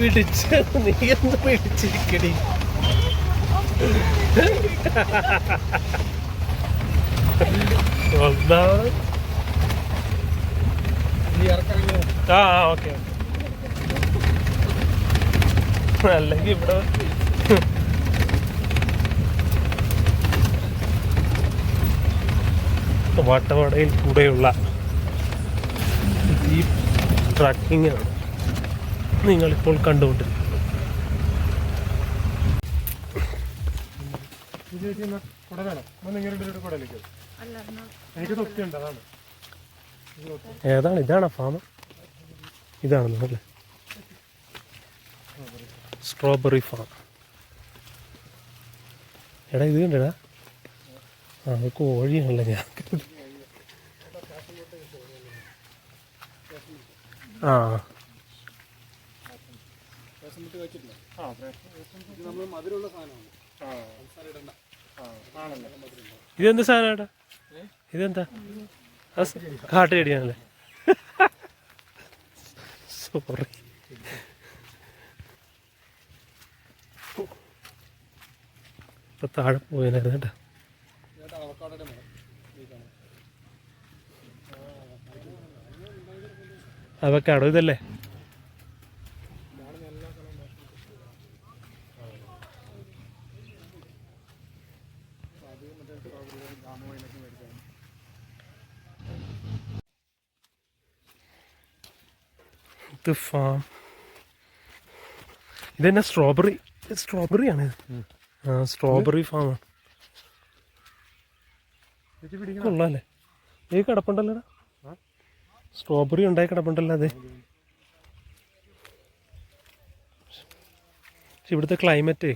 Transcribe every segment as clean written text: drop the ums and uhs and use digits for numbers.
പിടിച്ച് നീ ഒന്ന് പിടിച്ചിരിക്കടി. ആ ഓക്കെ. അല്ലെങ്കിൽ ഇവിടെ വട്ടവടയിൽ കൂടെയുള്ള ഈ ട്രക്കിംഗ് ആണ് നിങ്ങളിപ്പോൾ കണ്ടുകൊണ്ടിരിക്കുന്നത്. ഏതാണ്? ഇതാണോ ഫാം? ഇതാണെന്ന് അല്ലേ? Strawberry farm. എടാ ഇത് കണ്ടടാ. ആ അത് കോഴിയാണല്ലേ. ഞാൻ ആ ഇതെന്താ സാധനം? ഇതെന്താ? കാട്ടുകടിയാണല്ലേ? സോറി. ഇപ്പൊ താഴെ പോയനായിരുന്നു കേട്ടോ. അവക്കാടോ ഇതല്ലേ? ഇത് ഫാം. ഇതെന്നാ സ്ട്രോബെറി? സ്ട്രോബെറി ആണ്. ആ സ്ട്രോബെറി ഫാമാണ്. കൊള്ളാല്ലേ? ഈ കിടപ്പുണ്ടല്ലോ. സ്ട്രോബെറി ഉണ്ടായി കിടപ്പുണ്ടല്ലോ. അതെ. പക്ഷെ ഇവിടുത്തെ ക്ലൈമറ്റേ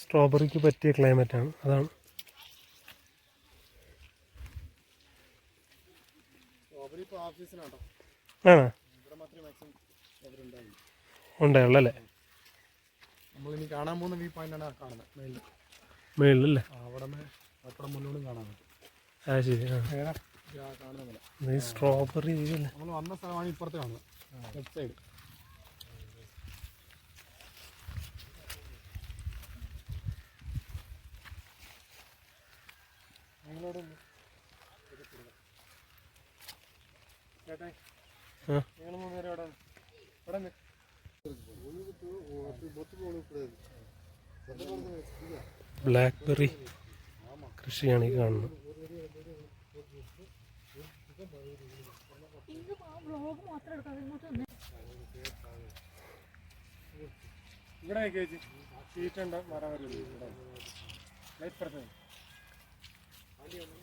സ്ട്രോബെറിക്ക് പറ്റിയ ക്ലൈമറ്റാണ്. അതാണ്. ആണോ? ഉണ്ടായുള്ളല്ലേ? നമ്മളിനി കാണാൻ പോകുന്ന വ്യൂ പോയിന്റാണ് കാണുന്നത്. മേളിലല്ലേ? അവിടെ മുന്നോട്ടും കാണാൻ പറ്റും. ആ ശരി. കാണുന്നില്ല. സ്ട്രോബെറി നമ്മൾ വന്ന സ്ഥലമാണ് ഇപ്പുറത്ത് കാണുന്നത്. Left side. ബ്ലാക്ക്ബെറി കൃഷിയാണ് ഈ കാണുന്നത്.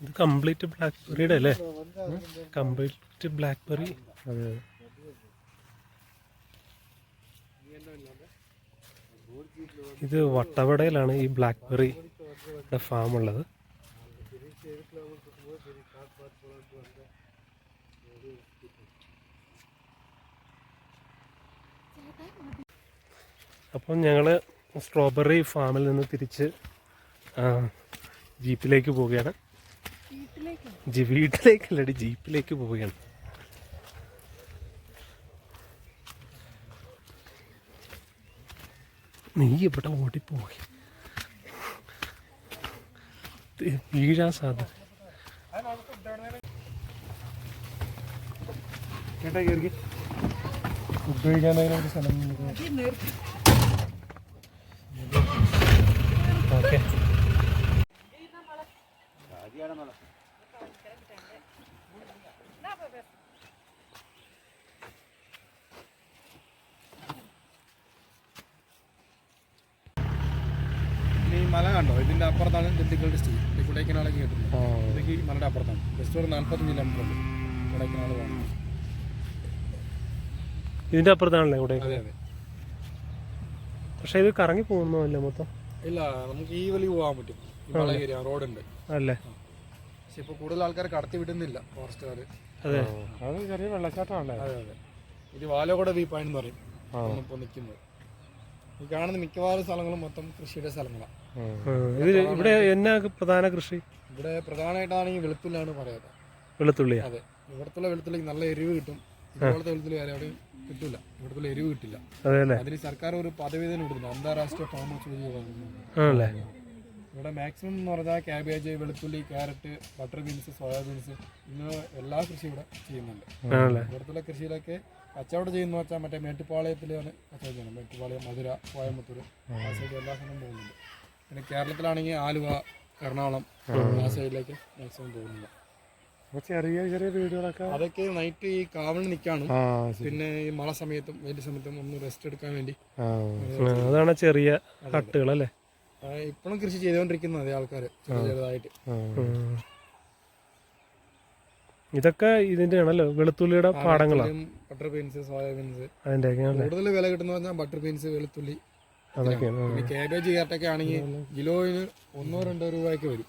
ഇത് കംപ്ലീറ്റ് ബ്ലാക്ക്ബെറിയുടെ അല്ലേ? Complete blackberry. അതെ. ഇത് വട്ടവടയിലാണ് ഈ ബ്ലാക്ക്ബെറിയുടെ ഫാം ഉള്ളത്. അപ്പം ഞങ്ങൾ സ്ട്രോബെറി ഫാമിൽ നിന്ന് തിരിച്ച് ജീപ്പിലേക്ക് പോവുകയാണ്. വീട്ടിലേക്കല്ലടി, ജീപ്പിലേക്ക് പോവുകയാണ്. നീ ഇവിടെ ഓടിപ്പോയി വീഴാൻ സാധ്യത. ചേട്ടാ കയറി ഫുഡ് കഴിക്കാനായാലും ഒരു സ്ഥലം. ഓക്കെ. ഈ മല കണ്ടോ? ഇതിന്റെ അപ്പുറത്താണ് ദിണ്ടിഗൽ ഡിസ്ട്രിക്ട്. കൊടൈക്കനാലൊക്കെ കേട്ടിട്ടുണ്ട്. ഇതൊക്കെ ഈ മലയുടെ അപ്പുറത്താണ്. ജസ്റ്റ് ഒരു 45 കിലോമീറ്റർ ഉണ്ട് കൊടൈക്കനാൽ പോകണം. ഇതിന്റെ അപ്പുറത്താണല്ലേ ഇവിടെ? അതെ അതെ. പക്ഷെ ഇത് കറങ്ങി പോകുന്നല്ലേ മൊത്തം? ഇല്ല, നമുക്ക് ഈ വലി പോകാൻ പറ്റും. ഈ മല കയറിയ റോഡുണ്ട് അല്ലേ? പക്ഷെ ഇപ്പൊ കൂടുതൽ ആൾക്കാർ കടത്തി വിടുന്നില്ല ഫോറസ്റ്റുകാർ. അതെ. അത് ചെറിയ വെള്ളച്ചാട്ടമാണല്ലേ? അതെ അതെ. ഇത് വാലോകോട വ്യൂ പോയിന്റ് എന്ന് പറയും. ഇപ്പോൾ നിൽക്കുന്നത് ഈ കാണുന്ന മിക്കവാറും സ്ഥലങ്ങളും മൊത്തം കൃഷിയുടെ സ്ഥലങ്ങളാണ്. ഇവിടെ എന്നാ പ്രധാന കൃഷി? ഇവിടെ പ്രധാനമായിട്ടാണെങ്കിൽ വെളുത്തുള്ളിയാണ് പറയാറ്. വെളുത്തുള്ളി? അതെ. ഇവിടത്തുള്ള വെളുത്തുള്ളിക്ക് നല്ല എരിവ് കിട്ടും. ഇതുപോലത്തെ വെളുത്തുള്ളി വേറെ കിട്ടില്ല, ഇവിടുത്തെ എരിവ് കിട്ടില്ല. അതെ അല്ലേ? അതിന് സർക്കാർ ഒരു പദവി തന്നെ കൊടുത്തില്ല, അന്താരാഷ്ട്രീയ ഫാമ സൂചിക. ആണല്ലേ? ഇവിടെ മാക്സിമം എന്ന് പറഞ്ഞാൽ ക്യാബേജ്, വെളുത്തുള്ളി, ക്യാരറ്റ്, ബട്ടർ ബീൻസ്, സോയാബീൻസ് ഇങ്ങനെ എല്ലാ കൃഷി ഇവിടെ ചെയ്യുന്നുണ്ട്. ഇവിടുത്തെ കൃഷിയിലൊക്കെ കച്ചവടം ചെയ്യുന്ന വെച്ചാൽ മറ്റേ മേട്ടുപ്പാളയത്തിലാണ് കച്ചവടം ചെയ്യുന്നത്. മേട്ടുപ്പാളയം, മധുര, കോയമ്പത്തൂർ ആ സൈഡ് എല്ലാ സ്ഥലവും പോകുന്നുണ്ട്. പിന്നെ കേരളത്തിലാണെങ്കിൽ ആലുവ, എറണാകുളം ആ സൈഡിലേക്ക് മാക്സിമം പോകുന്നില്ല. ചെറിയ ചെറിയ വീടുകളൊക്കെ അതൊക്കെ നൈറ്റ് ഈ കാവലിന് നിൽക്കാനും പിന്നെ ഈ മഴ സമയത്തും വെയിൽ സമയത്തും ഒന്ന് റെസ്റ്റ് എടുക്കാൻ വേണ്ടി. അതാണ് ചെറിയ ഹട്ടുകളല്ലേ? ഇപ്പോഴും കൃഷി ചെയ്തുകൊണ്ടിരിക്കുന്ന അതേ ആൾക്കാർ ചെറുതായിട്ട്. ഇതൊക്കെ ഇതിന്റെ ആണല്ലോ, വെളുത്തുള്ളിയുടെ പാടങ്ങളാണ്. ബട്ടർ ബീൻസ്, സോയാബീൻസ് അതിന്റെ കൂടുതൽ വില കിട്ടുന്ന പറഞ്ഞാൽ ബട്ടർ ബീൻസ്, വെളുത്തുള്ളി അതൊക്കെയാണ്. പിന്നെ ക്യാബേജ്, ക്യാരറ്റൊക്കെ ആണെങ്കിൽ കിലോയിന് 1-2 രൂപയ്ക്ക് വരും.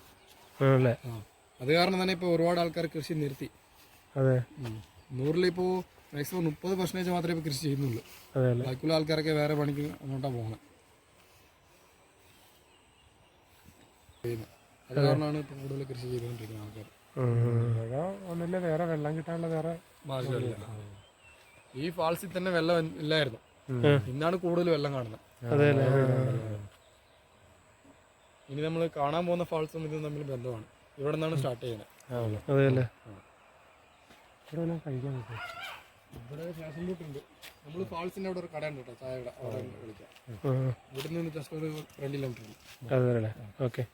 ആണല്ലേ? അത് കാരണം തന്നെ ഇപ്പോൾ ഒരുപാട് ആൾക്കാർ കൃഷി നിർത്തി. അതെ. 100-ലിപ്പോൾ മാക്സിമം 30% മാത്രമേ ഇപ്പോൾ കൃഷി ചെയ്യുന്നുള്ളൂ. ബാക്കിയുള്ള ആൾക്കാരൊക്കെ വേറെ പണിക്ക് അങ്ങോട്ടാണ് പോകുന്നത്. അത് കാരണമാണ് ഇപ്പോൾ കൂടുതൽ കൃഷി ചെയ്തുകൊണ്ടിരിക്കുന്ന ആൾക്കാർ. ഒന്നുമില്ല, വേറെ വെള്ളം കിട്ടാനുള്ള വേറെ മാർഗ്ഗമില്ല. ഈ ഫാൾസിൽ തന്നെ വെള്ളം ഇല്ലായിരുന്നു, ഇന്നാണ് കൂടുതൽ വെള്ളം കാണുന്നത്. ഇനി നമ്മൾ കാണാൻ പോകുന്ന ഫാൾസും ഇതും തമ്മിൽ ബന്ധമാണ്. ഇവിടെ നിന്നാണ് സ്റ്റാർട്ട് ചെയ്യുന്നത്. ഇവിടെ ഫാഷൻ ബൂട്ട് ഉണ്ട്. നമ്മൾ ഫാൾസിന്റെ അവിടെ ഒരു കട ഉണ്ട് കേട്ടോ, ചായയുടെ അവിടെ വിളിക്കാം. ഇവിടെ നിന്ന് ജസ്റ്റ് ഒരു 2 കിലോമീറ്റർ ഉണ്ട്. ഓക്കെ.